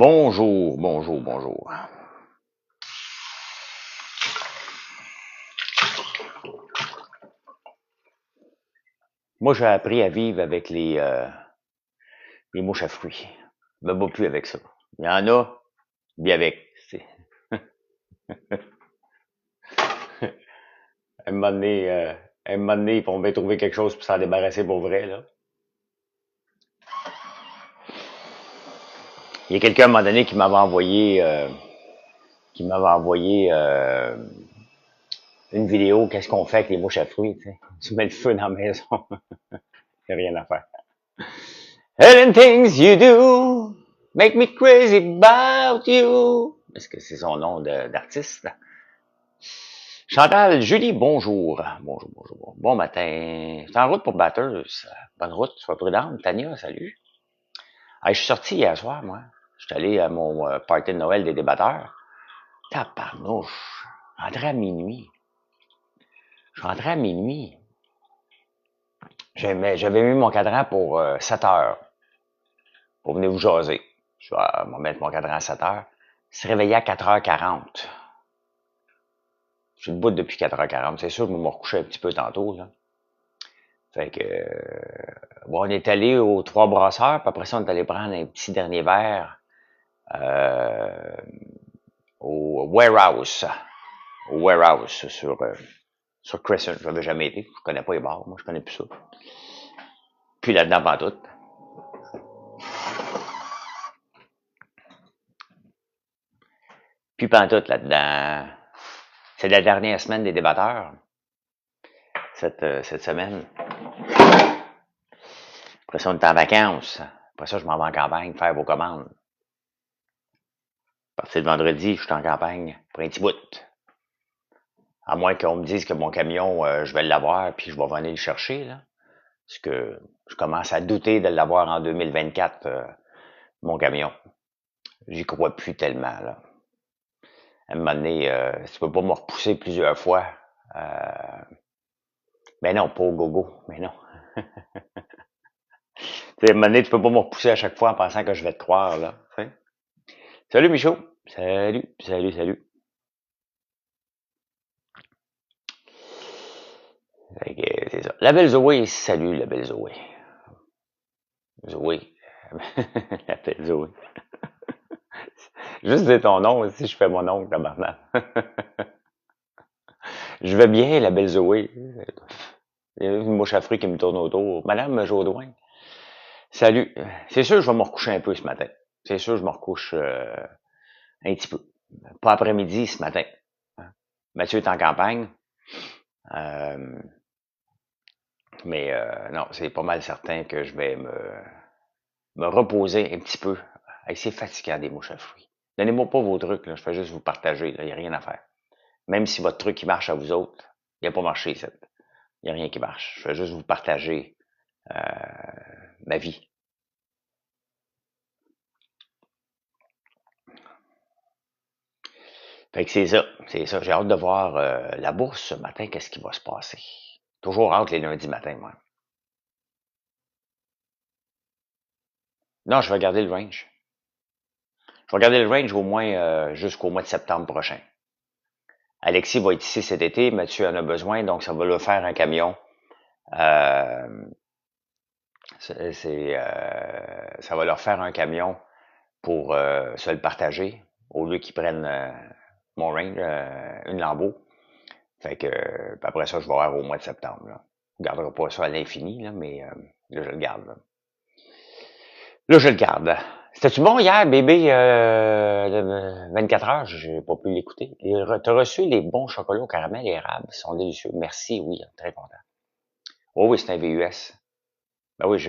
Bonjour, bonjour, bonjour. Moi, j'ai appris à vivre avec les mouches à fruits. Je me bats plus avec ça. Il y en a, bien avec. À un moment donné, ils vont bien trouver quelque chose pour s'en débarrasser pour vrai, là. Il y a quelqu'un à un moment donné qui m'avait envoyé une vidéo, qu'est-ce qu'on fait avec les mouches à fruits, tu sais. Tu mets le feu dans la maison. Il n'y a rien à faire. And things you do make me crazy about you. Est-ce que c'est son nom d'artiste? Chantal, Julie, bonjour. Bonjour, bonjour. Bon matin. C'est en route pour Batters. Bonne route, sois prudente. Tania, salut. Ah, je suis sorti hier soir, moi. Je suis allé à mon party de Noël des débatteurs. Tabarnouche. Je suis rentré à minuit. Je suis rentré à minuit. J'avais mis mon cadran pour 7 heures. Pour venir vous jaser. Je vais mettre mon cadran à 7 heures. Il s'est réveillé à 4h40. Je suis debout depuis 4h40. C'est sûr que je vais me recoucher un petit peu tantôt, là. Fait que, bon, on est allé aux Trois Brasseurs, puis après ça, on est allé prendre un petit dernier verre euh, au Warehouse. Au Warehouse sur Crescent. Je n'avais jamais été. Je connais pas les bars. Moi, je connais plus ça. Puis là-dedans, pantoute. Puis pantoute là-dedans. C'est la dernière semaine des débatteurs. Cette semaine. Après ça, on est en vacances. Après ça, je m'en vais en campagne faire vos commandes. À partir de vendredi, je suis en campagne pour un petit bout. À moins qu'on me dise que mon camion, je vais l'avoir puis je vais venir le chercher, là. Parce que je commence à douter de l'avoir en 2024, mon camion. J'y crois plus tellement, là. À un moment donné, tu peux pas me repousser plusieurs fois. Mais non, pas au gogo. Mais non. À un moment donné, tu peux pas me repousser à chaque fois en pensant que je vais te croire, là. T'sais. Salut, Michaud. Salut, salut, salut. C'est ça. La belle Zoé, salut la belle Zoé. Zoé. La belle Zoé. Juste dire ton nom si je fais mon oncle, tabarnak. Je vais bien, la belle Zoé. Il y a une mouche à fruits qui me tourne autour. Madame Jodoin. Salut. C'est sûr que je vais me recoucher un peu ce matin. C'est sûr que je me recouche un petit peu. Pas après-midi ce matin. Mathieu est en campagne. Mais non, c'est pas mal certain que je vais me reposer un petit peu. Hey, c'est fatigant des mouches à fruits. Donnez-moi pas vos trucs, là. Je fais juste vous partager. Il n'y a rien à faire. Même si votre truc qui marche à vous autres, il n'a pas marché. Il n'y a rien qui marche. Je fais juste vous partager ma vie. Fait que c'est ça. C'est ça. J'ai hâte de voir la bourse ce matin. Qu'est-ce qui va se passer? Toujours hâte les lundis matins, moi. Non, je vais garder le range. Je vais garder le range au moins jusqu'au mois de septembre prochain. Alexis va être ici cet été, Mathieu en a besoin, donc ça va lui faire un camion. Ça va leur faire un camion pour se le partager, au lieu qu'ils prennent mon range, une Lambeau. Fait que après ça, je vais avoir au mois de septembre. Là. Je ne garderai pas ça à l'infini, là, mais là, je le garde. Là, je le garde. C'était-tu bon hier, bébé, 24 heures? J'ai pas pu l'écouter. T'as reçu les bons chocolats au caramel et érable. Ils sont délicieux. Merci, oui, très content. Oh oui, c'est un VUS. Ben oui,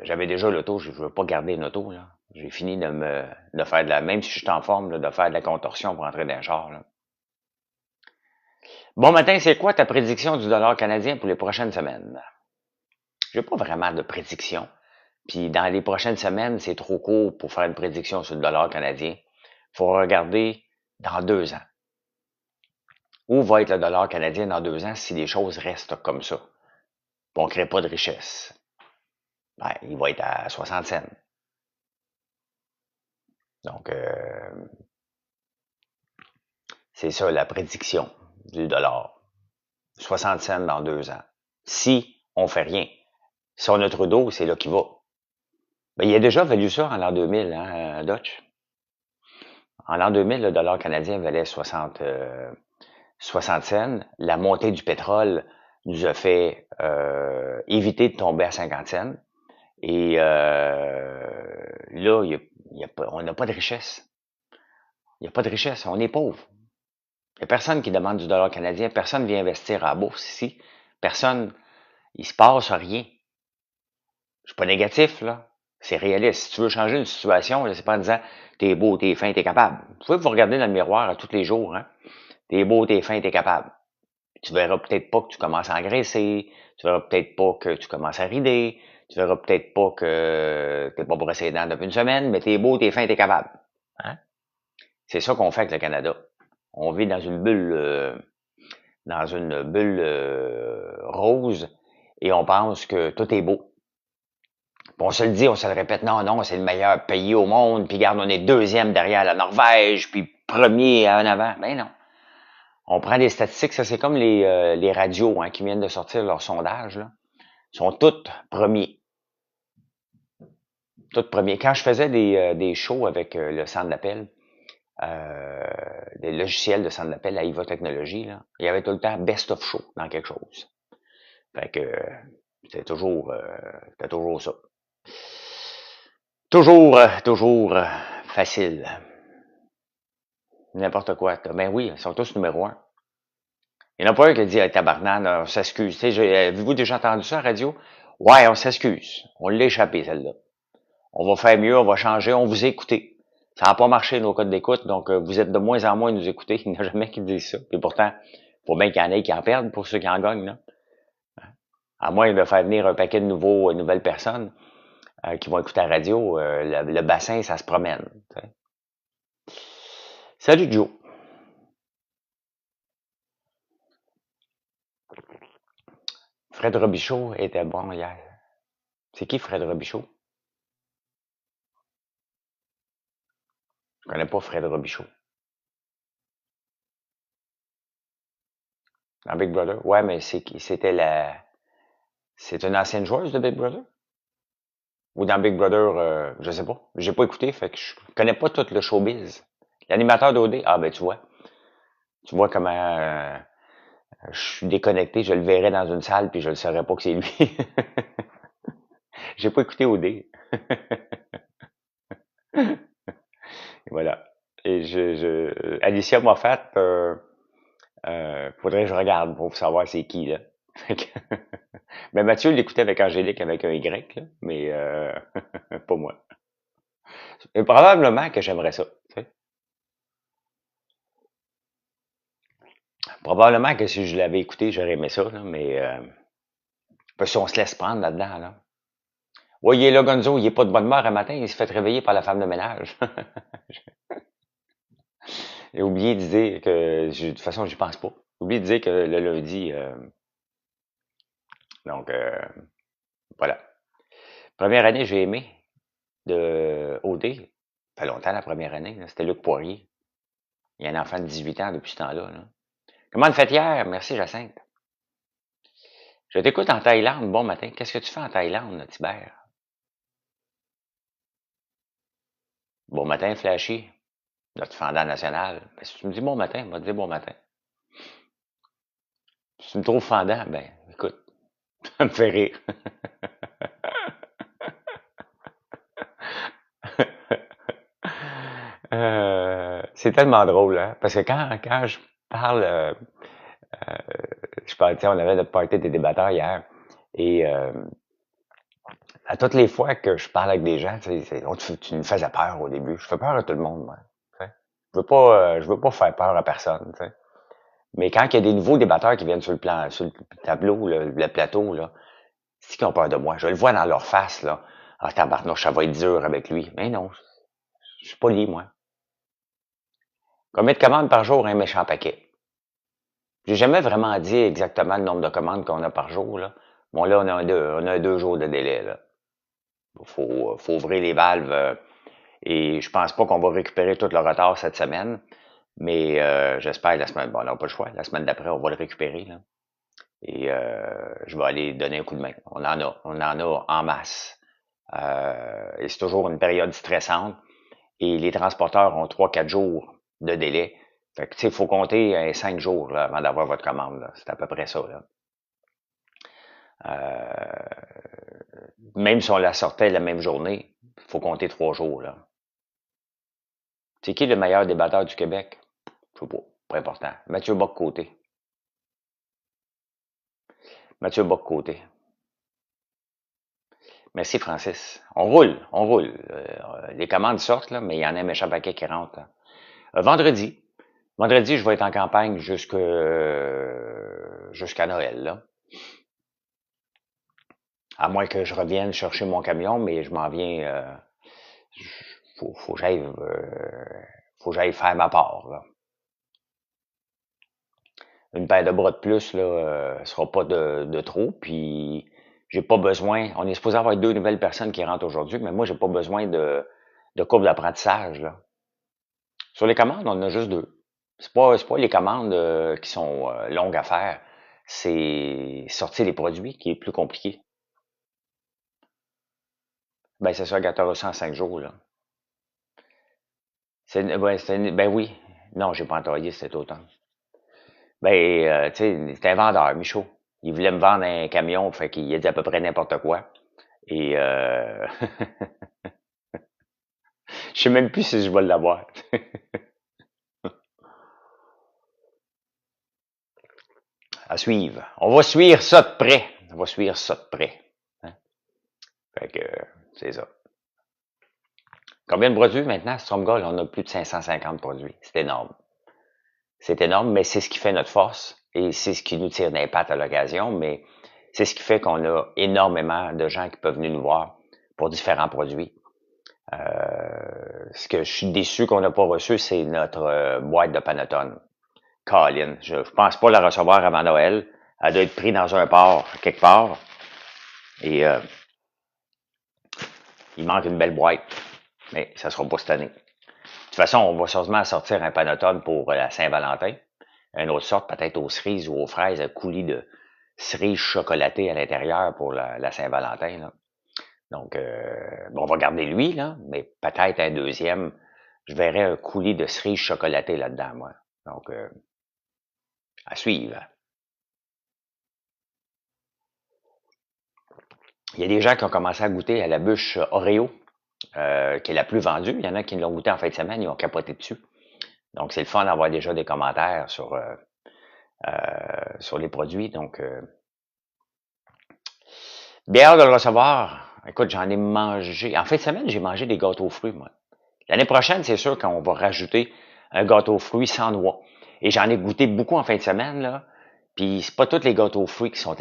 j'avais déjà l'auto, je veux pas garder une auto, là. J'ai fini de faire même si je suis en forme, là, de faire de la contorsion pour entrer dans un char, là. Bon matin, c'est quoi ta prédiction du dollar canadien pour les prochaines semaines? J'ai pas vraiment de prédiction. Puis dans les prochaines semaines, c'est trop court pour faire une prédiction sur le dollar canadien. Faut regarder dans 2 ans. Où va être le dollar canadien dans 2 ans si les choses restent comme ça? On ne crée pas de richesse. Ben, il va être à 60 cents. Donc, c'est ça la prédiction du dollar. 60 cents dans 2 ans. Si on fait rien. Si on a Trudeau, c'est là qu'il va. Ben, il a déjà valu ça en l'an 2000, hein, Dutch. En l'an 2000, le dollar canadien valait 60 cents. La montée du pétrole nous a fait éviter de tomber à 50 cents. Et là, on n'a pas de richesse. Il n'y a pas de richesse. On est pauvre. Il n'y a personne qui demande du dollar canadien. Personne vient investir à la bourse ici. Personne. Il se passe rien. Je suis pas négatif, là. C'est réaliste. Si tu veux changer une situation, là, c'est pas en disant t'es beau, t'es fin, t'es capable. Vous pouvez vous regarder dans le miroir à tous les jours, hein. T'es beau, t'es fin, t'es capable. Tu verras peut-être pas que tu commences à engraisser. Tu verras peut-être pas que tu commences à rider. Tu verras peut-être pas que t'es pas brossé les dents depuis une semaine, mais t'es beau, t'es fin, t'es capable. Hein? C'est ça qu'on fait avec le Canada. On vit dans une bulle rose et on pense que tout est beau. Puis on se le dit, on se le répète, non, non, c'est le meilleur pays au monde, puis regarde, on est deuxième derrière la Norvège, puis premier en avant. Ben non. On prend des statistiques, ça c'est comme les radios hein, qui viennent de sortir leur sondage. Là. Ils sont toutes premiers. Toutes premiers. Quand je faisais des shows avec le centre d'appel, des logiciels de centre d'appel à IVA Technologies, là, il y avait tout le temps Best of Show dans quelque chose. Fait que c'était toujours ça. Toujours facile. N'importe quoi. Ben oui, ils sont tous numéro un. Il n'y en a pas un qui a dit hey, tabarnak, on s'excuse. Avez-vous déjà entendu ça à la radio? Ouais, on s'excuse. On l'a échappé, celle-là. On va faire mieux, on va changer, on vous a écouté. Ça n'a pas marché, nos codes d'écoute, donc vous êtes de moins en moins à nous écouter. Il n'y a jamais qui dit ça. Et pourtant, il faut bien qu'il y en ait qui en perdent pour ceux qui en gagnent. Là. À moins de faire venir un paquet de nouvelles personnes qui vont écouter la radio, le bassin, ça se promène. T'sais. Salut Joe. Fred Robichaud était bon hier. C'est qui Fred Robichaud? Je connais pas Fred Robichaud. Dans Big Brother? Ouais, mais c'était c'est une ancienne joueuse de Big Brother? Ou dans Big Brother, je sais pas. J'ai pas écouté, fait que je connais pas tout le showbiz. L'animateur d'OD? Ah ben tu vois. Tu vois comment je suis déconnecté, je le verrais dans une salle puis je le saurais pas que c'est lui. J'ai pas écouté OD. Et voilà. Et Alicia Moffat, faudrait que je regarde pour savoir c'est qui, là. Mais Mathieu l'écoutait avec Angélique avec un Y, là, mais pas moi. Et probablement que j'aimerais ça. Tu sais. Probablement que si je l'avais écouté, j'aurais aimé ça, là, mais parce qu'on se laisse prendre là-dedans. Là. Ouais, il est là, Gonzo, il est pas de bonne humeur un matin, il se fait réveiller par la femme de ménage. J'ai oublié de dire que, de toute façon, j'y pense pas. J'ai oublié de dire que le lundi, donc voilà. Première année, j'ai aimé de OD. Ça fait longtemps la première année, là. C'était Luc Poirier. Il y a un enfant de 18 ans depuis ce temps-là. Là. Comment le fait hier? Merci Jacinthe. Je t'écoute en Thaïlande. Bon matin. Qu'est-ce que tu fais en Thaïlande, Tibère? Bon matin, Flashy. Notre fendant national. Ben, si tu me dis bon matin, on va te dire bon matin. Si tu me trouves fendant, ben, écoute, ça me fait rire. C'est tellement drôle, hein? Parce que quand je parle, on avait le party des débatteurs hier, et à toutes les fois que je parle avec des gens, tu me faisais peur au début. Je fais peur à tout le monde, moi. T'sais. Je veux pas faire peur à personne. T'sais. Mais quand il y a des nouveaux débatteurs qui viennent sur le tableau, le plateau, là, c'est qu'ils ont peur de moi. Je le vois dans leur face, là. Ah, tabarnouche, ça va être dur avec lui. Mais non, je suis pas lié, moi. Combien de commandes par jour, un méchant paquet? J'ai jamais vraiment dit exactement le nombre de commandes qu'on a par jour, là. Bon, là, on a 2 jours de délai, là. Faut ouvrir les valves. Et je pense pas qu'on va récupérer tout le retard cette semaine, mais j'espère la semaine, bon, on n'a pas le choix, la semaine d'après, on va le récupérer, là. Et je vais aller donner un coup de main. On en a en masse. Et c'est toujours une période stressante. Et les transporteurs ont 3-4 jours de délai. Fait que, tu sais, il faut compter 5 jours là, avant d'avoir votre commande, là. C'est à peu près ça, là. Même si on la sortait la même journée, il faut compter 3 jours, là. C'est qui le meilleur débatteur du Québec? Je sais pas important. Mathieu Bock-Côté. Mathieu Bock-Côté. Merci, Francis. On roule, on roule. Les commandes sortent, là, mais il y en a un méchant paquet qui rentre, là. Vendredi. Vendredi, je vais être en campagne jusqu'à Noël, là. À moins que je revienne chercher mon camion, mais je m'en viens. Faut que j'aille faire ma part, là. Une paire de bras de plus, là, sera pas de trop. Puis j'ai pas besoin. On est supposé avoir 2 nouvelles personnes qui rentrent aujourd'hui, mais moi, j'ai pas besoin de courbe d'apprentissage, là. Sur les commandes, on en a juste 2. C'est pas les commandes qui sont longues à faire. C'est sortir les produits qui est plus compliqué. Ben, c'est ça, 14 en 5 jours, là. Ben oui. Non, j'ai pas travaillé cet automne. Ben, tu sais, c'est un vendeur, Michaud. Il voulait me vendre un camion, fait qu'il a dit à peu près n'importe quoi. Et je sais même plus si je vais l'avoir. À suivre. On va suivre ça de près. On va suivre ça de près. Hein? Fait que, c'est ça. Combien de produits maintenant? Stromgol, on a plus de 550 produits. C'est énorme. C'est énorme, mais c'est ce qui fait notre force et c'est ce qui nous tire des pattes à l'occasion, mais c'est ce qui fait qu'on a énormément de gens qui peuvent venir nous voir pour différents produits. Ce que je suis déçu qu'on n'a pas reçu, c'est notre boîte de Panettone. Colin, je pense pas la recevoir avant Noël. Elle doit être prise dans un port, quelque part. Et il manque une belle boîte. Mais ça sera pas cette année. De toute façon, on va sûrement sortir un Panettone pour la Saint-Valentin. Une autre sorte, peut-être aux cerises ou aux fraises, un coulis de cerises chocolatées à l'intérieur pour la Saint-Valentin, là. Donc, bon, on va garder lui, là, mais peut-être un deuxième. Je verrais un coulis de cerises chocolatées là-dedans, moi. Donc, à suivre. Il y a des gens qui ont commencé à goûter à la bûche Oreo, qui est la plus vendue. Il y en a qui l'ont goûté en fin de semaine, ils ont capoté dessus. Donc, c'est le fun d'avoir déjà des commentaires sur les produits. Donc, bien hâte de le recevoir. Écoute, j'en ai mangé. En fin de semaine, j'ai mangé des gâteaux aux fruits, moi. L'année prochaine, c'est sûr qu'on va rajouter un gâteau aux fruits sans noix. Et j'en ai goûté beaucoup en fin de semaine, là. Puis c'est pas tous les gâteaux aux fruits qui sont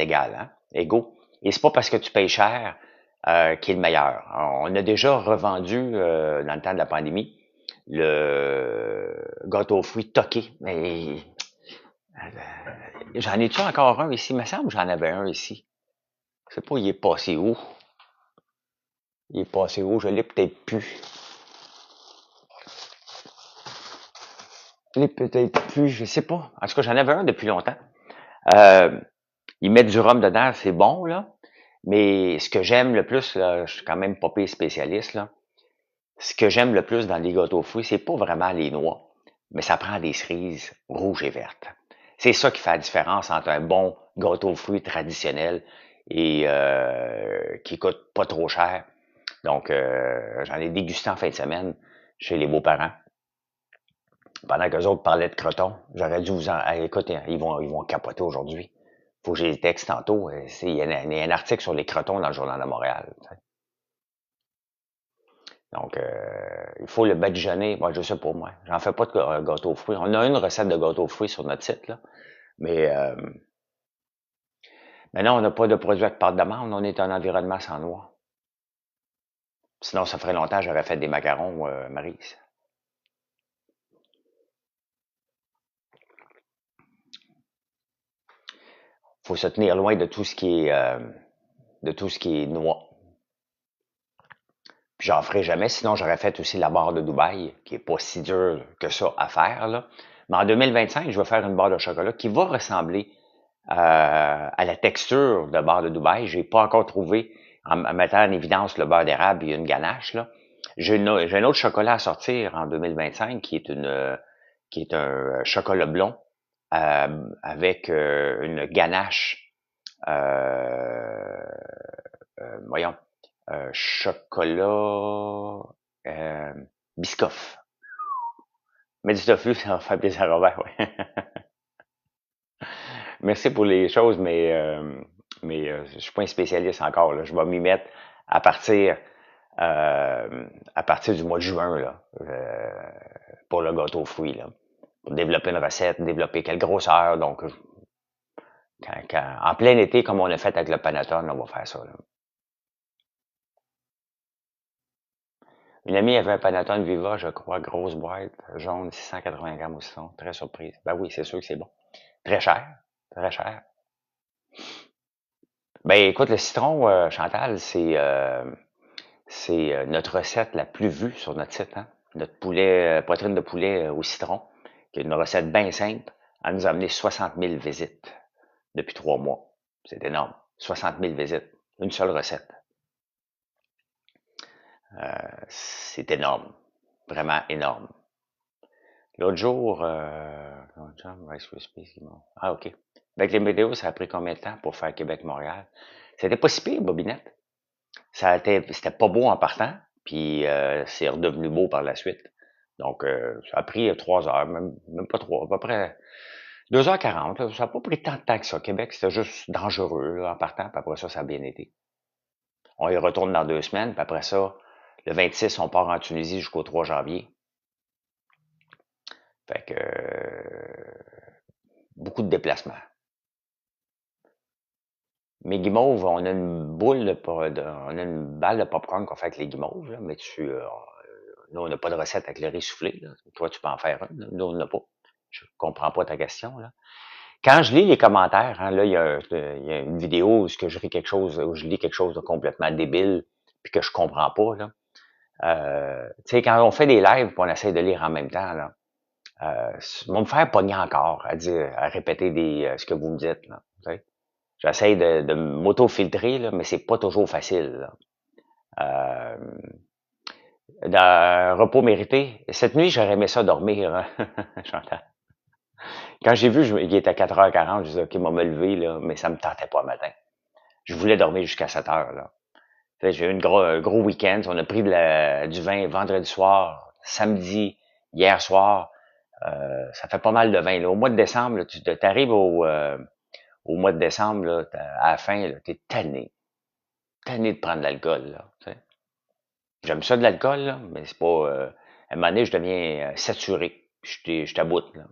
égaux. Et c'est pas parce que tu payes cher qui est le meilleur. On a déjà revendu dans le temps de la pandémie le gâteau aux fruits toqué. Mais j'en ai-tu encore un ici? Il me semble que j'en avais un ici. Je sais pas, il est passé où? Il est passé où? Je l'ai peut-être plus. Je l'ai peut-être plus, je sais pas. En tout cas, j'en avais un depuis longtemps. Euh, Ils mettent du rhum dedans, c'est bon, là. Mais ce que j'aime le plus, là, je suis quand même pas pire spécialiste, là. Ce que j'aime le plus dans les gâteaux aux fruits, c'est pas vraiment les noix, mais ça prend des cerises rouges et vertes. C'est ça qui fait la différence entre un bon gâteau aux fruits traditionnel et qui coûte pas trop cher. Donc, j'en ai dégusté en fin de semaine chez les beaux-parents. Pendant que les autres parlaient de crotons, j'aurais dû vous en... écoute, ils vont capoter aujourd'hui. Faut que j'ai les textes tantôt. Il y a un article sur les crotons dans le Journal de Montréal. Tu sais. Donc, il faut le badigeonner. Moi, je sais pas, moi. J'en fais pas de gâteau aux fruits. On a une recette de gâteau aux fruits sur notre site, là. Mais, mais non, on n'a pas de produit avec pâte d'amande. On est un environnement sans noix. Sinon, ça ferait longtemps que j'aurais fait des macarons, Maryse. Faut se tenir loin de tout ce qui est noix. Puis j'en ferai jamais, sinon j'aurais fait aussi la barre de Dubaï, qui est pas si dur que ça à faire, là. Mais en 2025, je vais faire une barre de chocolat qui va ressembler à la texture de barre de Dubaï. J'ai pas encore trouvé, en mettant en évidence le beurre d'érable et une ganache, là. J'ai un autre chocolat à sortir en 2025 qui est un chocolat blond avec une ganache voyons, chocolat Biscoff. Mais du tofu, ça va faire plaisir à Robert, ouais. Merci pour les choses, mais je suis pas un spécialiste encore, là. Je vais m'y mettre à partir à partir du mois de juin, là, pour le gâteau aux fruits, là. Pour développer une recette, développer quelle grosseur. Donc, en plein été, comme on a fait avec le panettone, on va faire ça, là. Une amie avait un panettone Viva, je crois, grosse boîte, jaune, 680 grammes au citron. Très surprise. Ben oui, c'est sûr que c'est bon. Très cher. Très cher. Ben écoute, le citron, Chantal, c'est notre recette la plus vue sur notre site, hein. Notre poulet, poitrine de poulet au citron, qui est une recette bien simple. Elle nous a amené 60 000 visites depuis 3 mois. C'est énorme. 60 000 visites. Une seule recette. C'est énorme. Vraiment énorme. L'autre jour, Rice Krispies, ah, OK. Avec les météos, ça a pris combien de temps pour faire Québec-Montréal? C'était pas si pire, Bobinette. C'était pas beau en partant, puis c'est redevenu beau par la suite. Donc, ça a pris 3 heures, même pas 3, à peu près 2h40. Là. Ça n'a pas pris tant de temps que ça. Québec, c'était juste dangereux là, en partant, puis après ça, ça a bien été. On y retourne dans 2 semaines, puis après ça, le 26, on part en Tunisie jusqu'au 3 janvier. Fait que beaucoup de déplacements. Mes guimauves, on a une boule on a une balle de popcorn qu'on fait avec les guimauves, là, mais nous, on n'a pas de recette avec le riz soufflé, là. Toi, tu peux en faire une, là. Nous, on n'a pas. Je comprends pas ta question, là. Quand je lis les commentaires, hein, là, il y a une vidéo où je lis quelque chose, où je lis quelque chose de complètement débile, puis que je comprends pas, là. Tu sais, quand on fait des lives, puis on essaie de lire en même temps, là, vont me faire pogner encore à dire, à répéter ce que vous me dites, là. J'essaie de m'auto-filtrer, là, mais c'est pas toujours facile, là. Dans repos mérité, cette nuit, j'aurais aimé ça dormir, hein, Chantal. Quand j'ai vu qu'il était 4h40, je disais, OK, moi me lever, là, mais ça me tentait pas le matin. Je voulais dormir jusqu'à 7h, là. J'ai eu un gros week-end. On a pris du vin vendredi soir, samedi, hier soir. Ça fait pas mal de vin, là. Au mois de décembre, là, tu arrives au mois de décembre, là, à la fin, tu es tanné. Tanné de prendre de l'alcool, là. T'sais. J'aime ça de l'alcool, là, mais c'est pas. À un moment donné, je deviens saturé. Je t'aboute, là.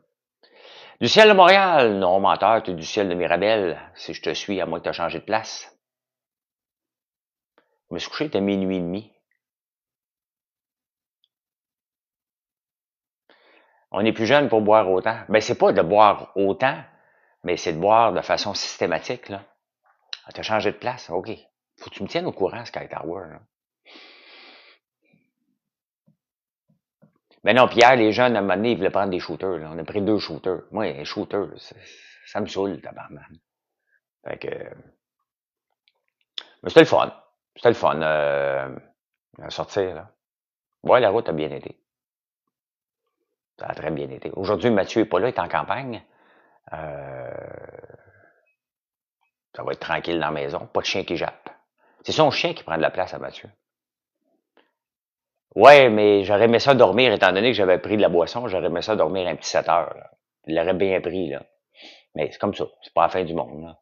Du ciel de Montréal, non, menteur, tu es du ciel de Mirabel. Si je te suis, à moins que tu as changé de place. Je me suis couché, il était minuit et demi. On est plus jeune pour boire autant. Ben, c'est pas de boire autant, mais c'est de boire de façon systématique, là. Ah, t'as changé de place? OK. Faut que tu me tiennes au courant, Sky Tower, là. Ben non, puis hier, les jeunes, à un moment donné, ils voulaient prendre des shooters, là. On a pris 2 shooters. Moi, les shooters, ça me saoule, tabarnak. Fait que, mais c'était le fun. C'était le fun, à sortir, là. Ouais, la route a bien été. Ça a très bien été. Aujourd'hui, Mathieu est pas là, il est en campagne. Euh, Ça va être tranquille dans la maison. Pas de chien qui jappe. C'est son chien qui prend de la place à Mathieu. Ouais, mais j'aurais aimé ça dormir, étant donné que j'avais pris de la boisson, j'aurais aimé ça dormir un petit 7 heures, là. Il l'aurait bien pris, là. Mais c'est comme ça. C'est pas la fin du monde, là.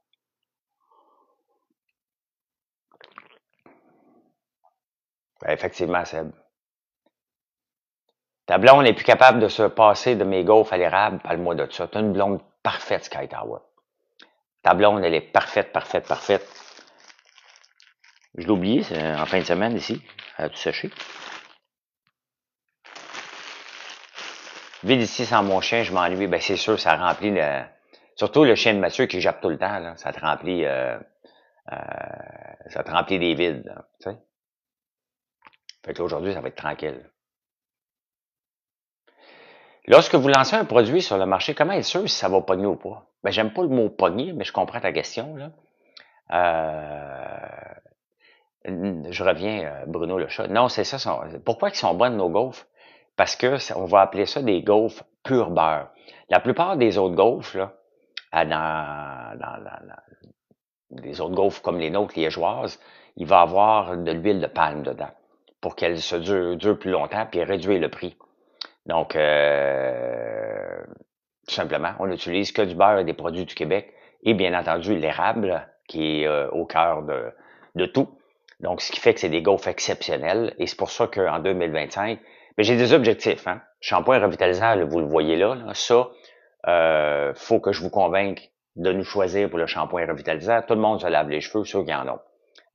Ben, effectivement, Seb. Ta blonde n'est plus capable de se passer de mes gaufres à l'érable, parle-moi de ça. T'as une blonde parfaite, Sky Tower. Ta blonde, elle est parfaite, parfaite, parfaite. Je l'ai oublié, c'est en fin de semaine, ici. Elle a tout séché. Vide ici sans mon chien, je m'ennuie. Ben, c'est sûr, ça remplit surtout le chien de Mathieu qui jappe tout le temps, là. Ça te remplit des vides, là, tu sais. Fait que là, aujourd'hui, ça va être tranquille. Lorsque vous lancez un produit sur le marché, comment être sûr si ça va pogner ou pas? Ben, j'aime pas le mot pogner, mais je comprends ta question, là. Je reviens, Bruno le chat. Non, c'est ça. Pourquoi ils sont bonnes, nos gaufres? Parce que on va appeler ça des gaufres pur beurre. La plupart des autres gaufres, là, des autres gaufres comme les nôtres liégeoises, il va avoir de l'huile de palme dedans pour qu'elles se durent plus longtemps puis réduire le prix. Donc, tout simplement, on n'utilise que du beurre et des produits du Québec et bien entendu l'érable qui est au cœur de tout. Donc, ce qui fait que c'est des gaufres exceptionnelles et c'est pour ça qu'en 2025, mais j'ai des objectifs. Hein? Shampoing revitalisant, là, vous le voyez là, ça, faut que je vous convainque de nous choisir pour le shampoing revitalisant. Tout le monde se lave les cheveux, ceux qui en ont.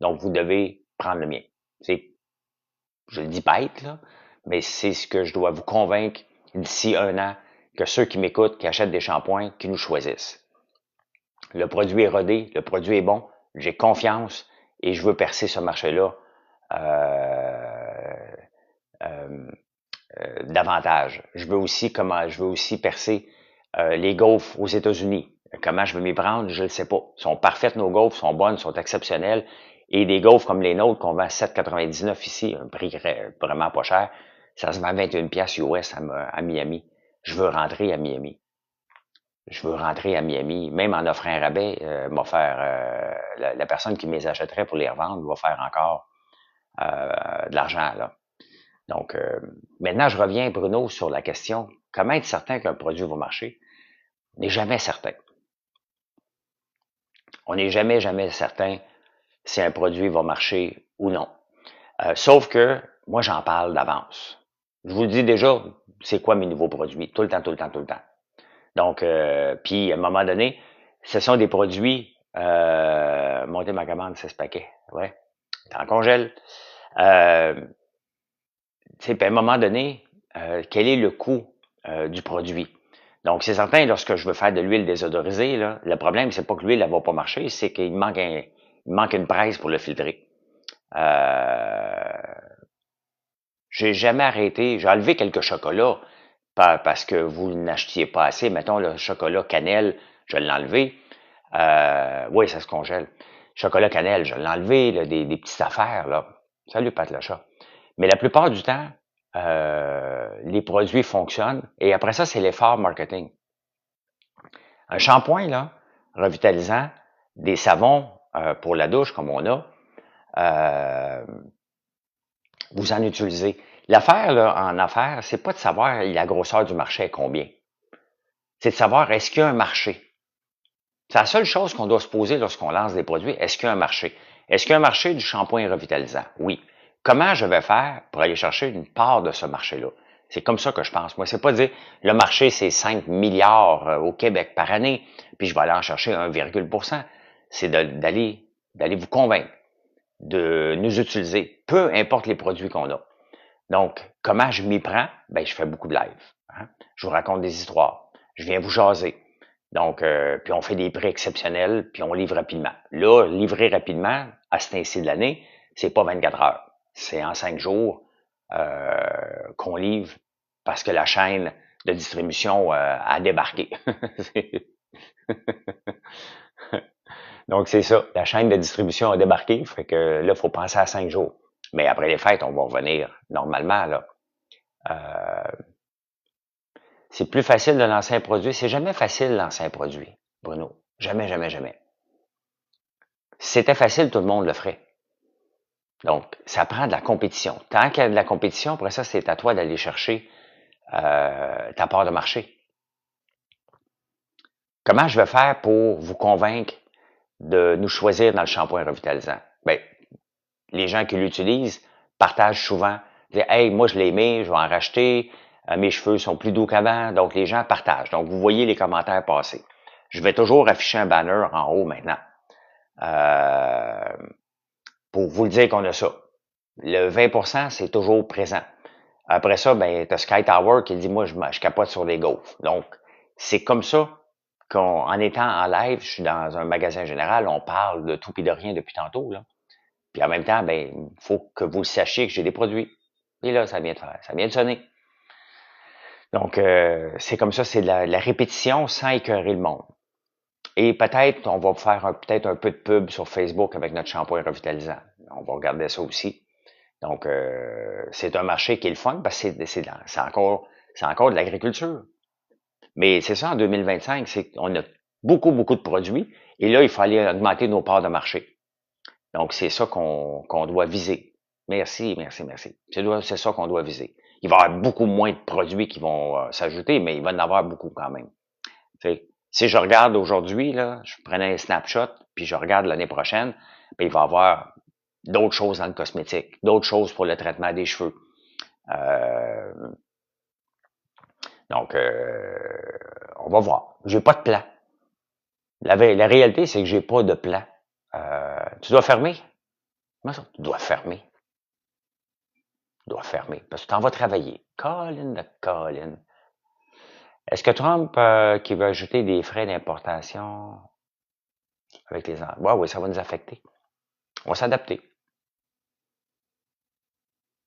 Donc, vous devez prendre le mien. C'est, je le dis bête, là, mais c'est ce que je dois vous convaincre d'ici un an que ceux qui m'écoutent, qui achètent des shampoings, qui nous choisissent. Le produit est rodé, le produit est bon, j'ai confiance et je veux percer ce marché-là davantage. Je veux aussi percer les gaufres aux États-Unis. Comment je vais m'y prendre, je ne le sais pas. Sont parfaites nos gaufres, sont bonnes, sont exceptionnelles. Et des gaufres comme les nôtres qu'on vend à 7,99 ici, un prix vraiment pas cher, ça se vend 21 pièces US à Miami. Je veux rentrer à Miami. Je veux rentrer à Miami, même en offrant un rabais, la personne qui me les achèterait pour les revendre va faire encore de l'argent là. Donc, maintenant, je reviens, Bruno, sur la question, comment être certain qu'un produit va marcher? On n'est jamais certain. On n'est jamais, jamais certain si un produit va marcher ou non. Sauf que moi, j'en parle d'avance. Je vous le dis déjà, c'est quoi mes nouveaux produits? Tout le temps, tout le temps, tout le temps. Donc, puis à un moment donné, ce sont des produits, montez ma commande, 6 paquets. Ouais, t'en congèle. À un moment donné, quel est le coût du produit? Donc, c'est certain, lorsque je veux faire de l'huile désodorisée, là, le problème, c'est pas que l'huile, elle va pas marcher, c'est qu'il manque une presse pour le filtrer. J'ai jamais arrêté. J'ai enlevé quelques chocolats parce que vous n'achetiez pas assez. Mettons, le chocolat cannelle, je l'ai enlevé. Oui, ça se congèle. Chocolat cannelle, je l'ai enlevé, là, des petites affaires, là. Salut, Pat le chat. Mais la plupart du temps, les produits fonctionnent. Et après ça, c'est l'effort marketing. Un shampoing, là, revitalisant, des savons pour la douche, comme on a, vous en utilisez. L'affaire, là, en affaires, c'est pas de savoir la grosseur du marché est combien. C'est de savoir est-ce qu'il y a un marché. C'est la seule chose qu'on doit se poser lorsqu'on lance des produits. Est-ce qu'il y a un marché? Est-ce qu'il y a un marché du shampoing revitalisant? Oui. Comment je vais faire pour aller chercher une part de ce marché-là? C'est comme ça que je pense. Moi, c'est pas de dire le marché, c'est 5 milliards au Québec par année, puis je vais aller en chercher 1,%. C'est d'aller vous convaincre de nous utiliser, peu importe les produits qu'on a. Donc, comment je m'y prends? Ben, je fais beaucoup de live. Hein? Je vous raconte des histoires. Je viens vous jaser. Donc, puis on fait des prix exceptionnels, puis on livre rapidement. Là, livrer rapidement, à ce temps-ci de l'année, c'est pas 24 heures. C'est en 5 jours qu'on livre parce que la chaîne de distribution a débarqué. Donc, c'est ça. La chaîne de distribution a débarqué, fait que là, il faut penser à 5 jours. Mais après les fêtes, on va revenir normalement, là. C'est plus facile de lancer un produit. C'est jamais facile de lancer un produit, Bruno. Jamais, jamais, jamais. Si c'était facile, tout le monde le ferait. Donc, ça prend de la compétition. Tant qu'il y a de la compétition, après ça, c'est à toi d'aller chercher ta part de marché. Comment je vais faire pour vous convaincre de nous choisir dans le shampoing revitalisant? Bien, les gens qui l'utilisent partagent souvent. Disent, hey, moi, je l'ai aimé, je vais en racheter. Mes cheveux sont plus doux qu'avant. Donc, les gens partagent. Donc, vous voyez les commentaires passer. Je vais toujours afficher un banner en haut maintenant. Pour vous le dire qu'on a ça. Le 20%, c'est toujours présent. Après ça, ben, t'as Sky Tower qui dit, moi, je capote sur les gaufres. Donc, c'est comme ça qu'en étant en live, je suis dans un magasin général, on parle de tout et de rien depuis tantôt, là. Puis en même temps, ben, il faut que vous le sachiez que j'ai des produits. Et là, ça vient de faire, ça vient de sonner. Donc, c'est comme ça, c'est de la répétition sans écœurer le monde. Et peut-être, on va faire peut-être un peu de pub sur Facebook avec notre shampoing revitalisant. On va regarder ça aussi. Donc, c'est un marché qui est le fun parce que c'est encore de l'agriculture. Mais c'est ça, en 2025, c'est on a beaucoup, beaucoup de produits. Et là, il faut aller augmenter nos parts de marché. Donc, c'est ça qu'on doit viser. Merci, merci, merci. C'est ça qu'on doit viser. Il va y avoir beaucoup moins de produits qui vont s'ajouter, mais il va y en avoir beaucoup quand même. Tu sais, si je regarde aujourd'hui, là, je prenais un snapshot, puis je regarde l'année prochaine, puis il va y avoir d'autres choses dans le cosmétique, d'autres choses pour le traitement des cheveux. Euh, donc, on va voir. J'ai pas de plan. La réalité, c'est que j'ai pas de plan. Tu dois fermer? Comment ça? Tu dois fermer. Tu dois fermer. Parce que tu t'en vas travailler. Colin de Colin. Est-ce que Trump, qui veut ajouter des frais d'importation avec les... Ouais, oui, ça va nous affecter. On va s'adapter.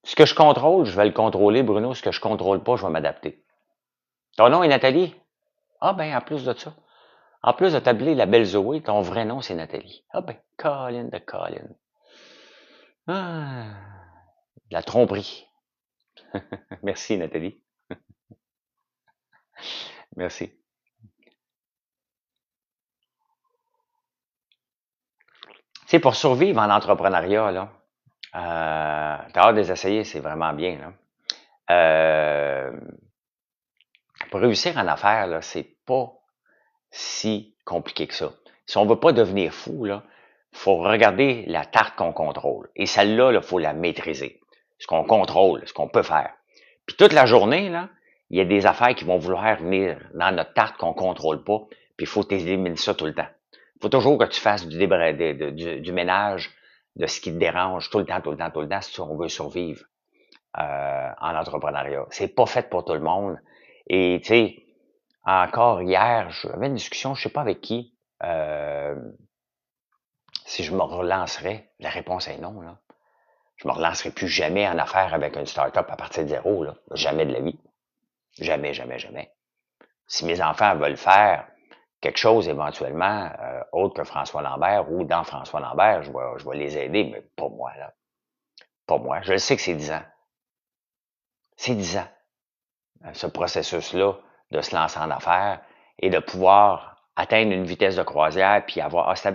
Ce que je contrôle, je vais le contrôler, Bruno. Ce que je contrôle pas, je vais m'adapter. Ton nom est Nathalie? Ah ben, en plus de ça. En plus de t'appeler la belle Zoé, ton vrai nom, c'est Nathalie. Ah ben, Colin de Colin. Ah, la tromperie. Merci, Nathalie. Merci. Tu sais, pour survivre en entrepreneuriat, là, t'as hâte de les essayer, c'est vraiment bien, là. Euh, pour réussir en affaires, là, c'est pas si compliqué que ça. Si on veut pas devenir fou, là, faut regarder la tarte qu'on contrôle. Et celle-là, il faut la maîtriser. Ce qu'on contrôle, ce qu'on peut faire. Puis toute la journée, là, il y a des affaires qui vont vouloir venir dans notre tarte qu'on contrôle pas. Puis il faut éliminer ça tout le temps. Il faut toujours que tu fasses du ménage de ce qui te dérange tout le temps, tout le temps, tout le temps, si on veut survivre en entrepreneuriat. C'est pas fait pour tout le monde. Et tu sais, encore hier, j'avais une discussion, je sais pas avec qui, si je me relancerais. La réponse est non, là. Je me relancerai plus jamais en affaires avec une start-up à partir de zéro, là. Jamais de la vie. Jamais, jamais, jamais. Si mes enfants veulent faire quelque chose éventuellement, autre que François Lambert ou dans François Lambert, je vais les aider, mais pas moi, là. Pas moi. Je le sais que c'est 10 ans. C'est 10 ans, ce processus-là de se lancer en affaires et de pouvoir atteindre une vitesse de croisière puis avoir... Ah, c'était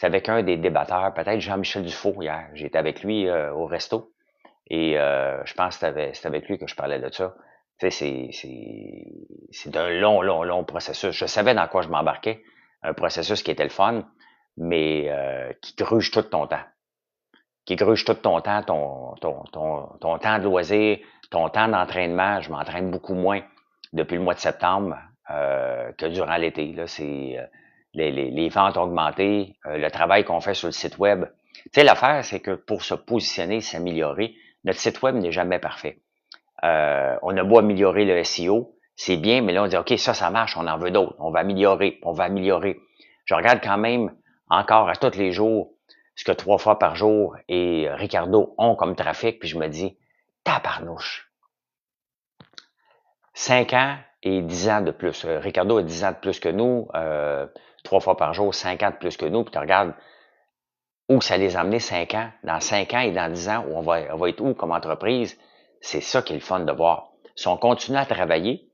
avec un des débatteurs, peut-être Jean-Michel Dufault hier. J'étais avec lui au resto et je pense que c'était avec lui que je parlais de ça. Tu sais, c'est un long, long, long processus. Je savais dans quoi je m'embarquais. Un processus qui était le fun, mais qui gruge tout ton temps. Qui gruge tout ton temps, ton temps de loisir, ton temps d'entraînement. Je m'entraîne beaucoup moins depuis le mois de septembre que durant l'été. Là, c'est les ventes ont augmenté, le travail qu'on fait sur le site web. Tu sais, l'affaire, c'est que pour se positionner, s'améliorer, notre site web n'est jamais parfait. On a beau améliorer le SEO, c'est bien, mais là, on dit, OK, ça marche, on en veut d'autres. On va améliorer, on va améliorer. Je regarde quand même encore à tous les jours ce que 3 fois par jour et Ricardo ont comme trafic, puis je me dis, tabarnouche. 5 ans et 10 ans de plus. Ricardo a 10 ans de plus que nous, 3 fois par jour, 5 ans de plus que nous, puis tu regardes où ça les a amenés 5 ans. Dans 5 ans et dans 10 ans, où on va être où comme entreprise? C'est ça qui est le fun de voir. Si on continue à travailler,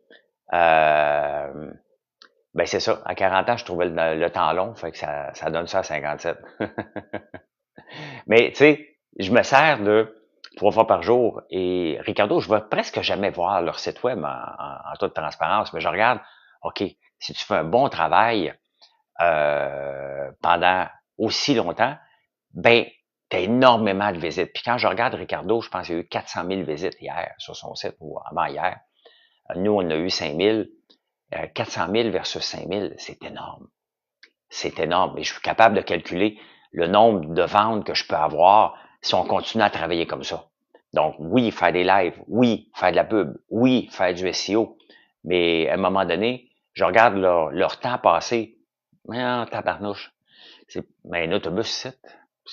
ben c'est ça. À 40 ans, je trouvais le temps long, fait que ça donne ça à 57. Mais tu sais, je me sers de 3 fois par jour et Ricardo, je vais presque jamais voir leur site web en toute transparence, mais je regarde, OK, si tu fais un bon travail pendant aussi longtemps, ben, tu as énormément de visites. Puis quand je regarde Ricardo, je pense qu'il y a eu 400 000 visites hier sur son site ou avant hier. Nous, on a eu 5 000. 400 000 versus 5 000, c'est énorme. C'est énorme. Et je suis capable de calculer le nombre de ventes que je peux avoir si on continue à travailler comme ça. Donc, oui, faire des lives, oui, faire de la pub, oui, faire du SEO. Mais à un moment donné, je regarde leur temps passé. Ah, tabarnouche. Mais un autobus, c'est.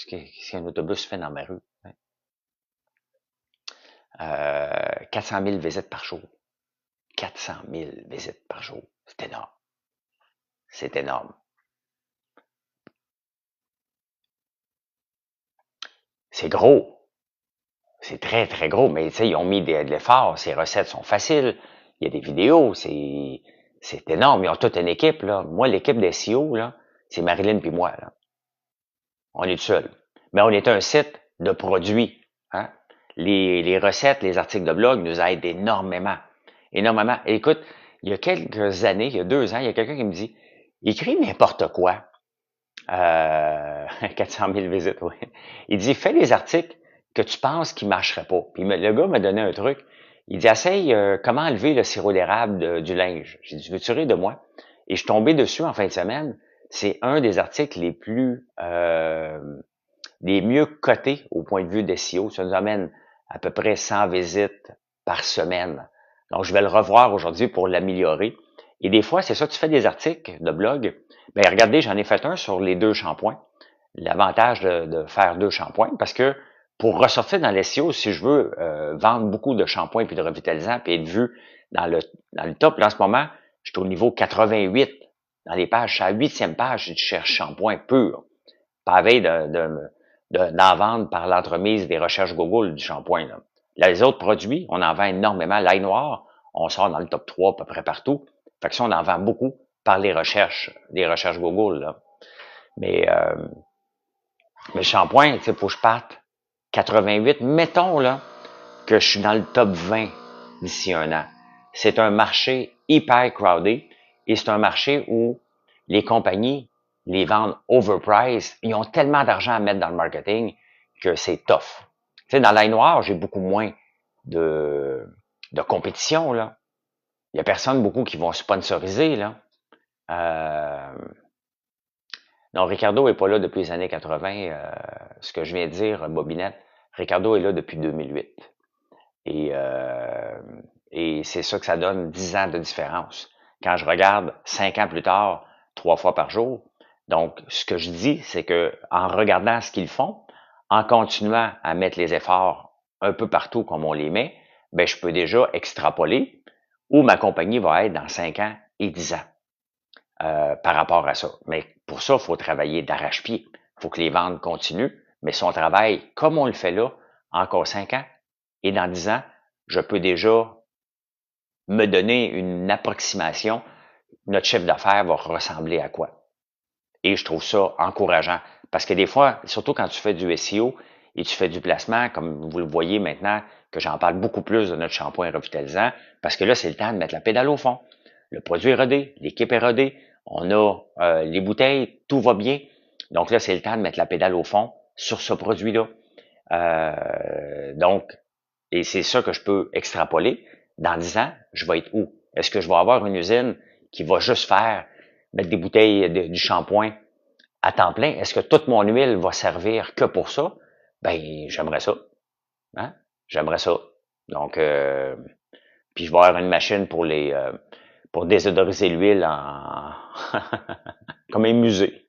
Qu'est-ce qu'un autobus fait dans ma rue? 400 000 visites par jour. 400 000 visites par jour. C'est énorme. C'est énorme. C'est gros. C'est très, très gros. Mais tu sais, ils ont mis de l'effort. Ces recettes sont faciles. Il y a des vidéos. C'est énorme. Ils ont toute une équipe, là. Moi, l'équipe des SEO, là, c'est Marilyn puis moi, là. On est tout seul. Mais on est un site de produits. Hein? Les recettes, les articles de blog nous aident énormément. Énormément. Et écoute, il y a quelques années, il y a 2 ans, il y a quelqu'un qui me dit, écris n'importe quoi. 400 000 visites, oui. Il dit, fais les articles que tu penses qui marcheraient pas. Puis le gars m'a donné un truc. Il dit, essaye comment enlever le sirop d'érable du linge. J'ai dit, veux-tu rire de moi? Et je suis tombé dessus en fin de semaine. C'est un des articles les mieux cotés au point de vue d'SEO. Ça nous amène à peu près 100 visites par semaine. Donc, je vais le revoir aujourd'hui pour l'améliorer. Et des fois, c'est ça, tu fais des articles de blog. Ben, regardez, j'en ai fait un sur les 2 shampoings. L'avantage de faire 2 shampoings, parce que pour ressortir dans l'SEO, si je veux vendre beaucoup de shampoings puis de revitalisants puis être vu dans le top, là, en ce moment, je suis au niveau 88 dans les pages. Je suis à la 8e page, je cherche shampoing pur. Pas à veille d'en vendre par l'entremise des recherches Google du shampoing. Là. Les autres produits, on en vend énormément. L'ail noir, on sort dans le top 3 à peu près partout. Fait que ça, on en vend beaucoup par les recherches Google. Là. Mais le shampoing, tu sais, faut que je parte 88. Mettons là que je suis dans le top 20 d'ici un an. C'est un marché hyper crowded et c'est un marché où les compagnies les vendent overpriced. Ils ont tellement d'argent à mettre dans le marketing que c'est tough. Tu sais, dans l'ail noir, j'ai beaucoup moins de compétition, là. Il y a personne beaucoup qui vont sponsoriser, là. Non, Ricardo est pas là depuis les années 80. Ce que je viens de dire, Bobinette, Ricardo est là depuis 2008. Et c'est ça que ça donne 10 ans de différence. Quand je regarde 5 ans plus tard, 3 fois par jour, donc ce que je dis, c'est que en regardant ce qu'ils font, en continuant à mettre les efforts un peu partout comme on les met, ben je peux déjà extrapoler où ma compagnie va être dans 5 ans et 10 ans par rapport à ça. Mais pour ça, il faut travailler d'arrache-pied. Il faut que les ventes continuent, mais si on travaille comme on le fait là, encore 5 ans, et dans 10 ans, je peux déjà me donner une approximation. Notre chiffre d'affaires va ressembler à quoi? Et je trouve ça encourageant. Parce que des fois, surtout quand tu fais du SEO et tu fais du placement, comme vous le voyez maintenant, que j'en parle beaucoup plus de notre shampoing revitalisant, parce que là, c'est le temps de mettre la pédale au fond. Le produit est rodé, l'équipe est rodée, on a les bouteilles, tout va bien. Donc là, c'est le temps de mettre la pédale au fond sur ce produit-là. Donc, et c'est ça que je peux extrapoler. Dans 10 ans, je vais être où? Est-ce que je vais avoir une usine qui va juste mettre des bouteilles du shampoing à temps plein? Est-ce que toute mon huile va servir que pour ça? Ben, j'aimerais ça. Hein? J'aimerais ça. Donc, puis je vais avoir une machine pour désodoriser l'huile comme un musée.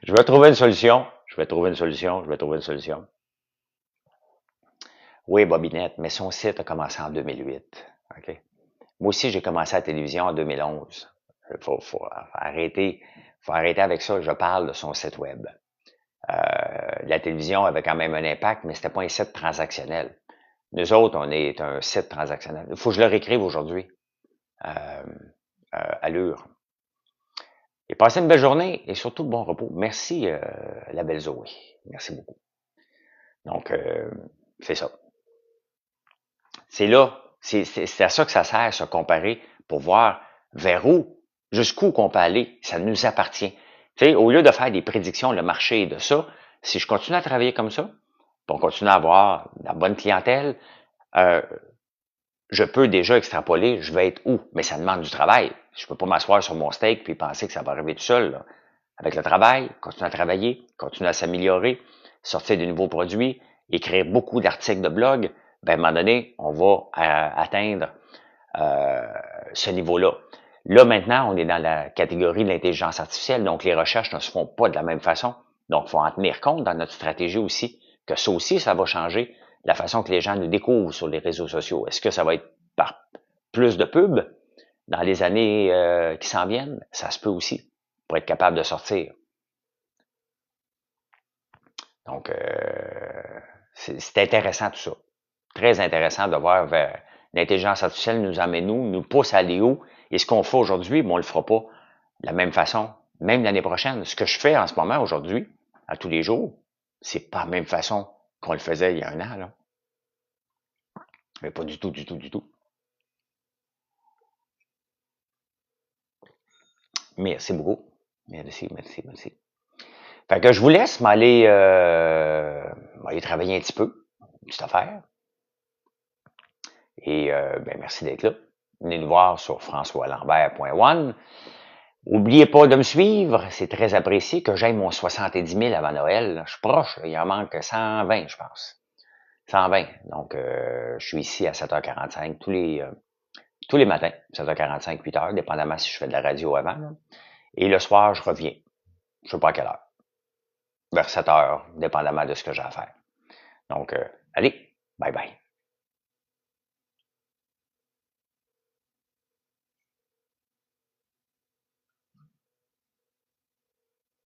Je vais trouver une solution. Je vais trouver une solution. Oui, Bobinette, mais son site a commencé en 2008. OK? Moi aussi, j'ai commencé à la télévision en 2011. Faut arrêter avec ça. Je parle de son site web. La télévision avait quand même un impact, mais c'était pas un site transactionnel. Nous autres, on est un site transactionnel. Il faut que je le réécrive aujourd'hui. Allure. Et passez une belle journée et surtout bon repos. Merci, la belle Zoé. Merci beaucoup. Donc, c'est ça. C'est là, c'est à ça que ça sert, se comparer, pour voir vers où, jusqu'où qu'on peut aller. Ça nous appartient. Tu sais, au lieu de faire des prédictions, le marché est de ça, si je continue à travailler comme ça, puis on continue à avoir la bonne clientèle, je peux déjà extrapoler, je vais être où? Mais ça demande du travail. Je peux pas m'asseoir sur mon steak puis penser que ça va arriver tout seul. Là. Avec le travail, continuer à travailler, continuer à s'améliorer, sortir de nouveaux produits, écrire beaucoup d'articles de blog, ben, à un moment donné, on va atteindre ce niveau-là. Là, maintenant, on est dans la catégorie de l'intelligence artificielle, donc les recherches ne se font pas de la même façon. Donc, il faut en tenir compte dans notre stratégie aussi, que ça aussi, ça va changer la façon que les gens nous découvrent sur les réseaux sociaux. Est-ce que ça va être par plus de pubs dans les années qui s'en viennent? Ça se peut aussi, pour être capable de sortir. Donc, c'est intéressant tout ça. Très intéressant de voir vers l'intelligence artificielle nous emmène nous pousse à aller où. Et ce qu'on fait aujourd'hui, on ne le fera pas de la même façon, même l'année prochaine. Ce que je fais en ce moment, aujourd'hui, à tous les jours, c'est pas la même façon qu'on le faisait il y a un an, là. Mais pas du tout, du tout, du tout. Merci beaucoup. Merci, merci, merci. Fait que je vous laisse m'aller travailler un petit peu, une petite affaire. Et ben, merci d'être là. Venez nous voir sur françoislambert.one. N'oubliez pas de me suivre, c'est très apprécié que j'aille mon 70 000 avant Noël. Je suis proche, il en manque 120, je pense. 120. Donc, je suis ici à 7h45 tous les matins, 7h45, 8h, dépendamment si je fais de la radio avant. Là. Et le soir, je reviens. Je ne sais pas à quelle heure. Vers 7h, dépendamment de ce que j'ai à faire. Donc, allez, bye bye.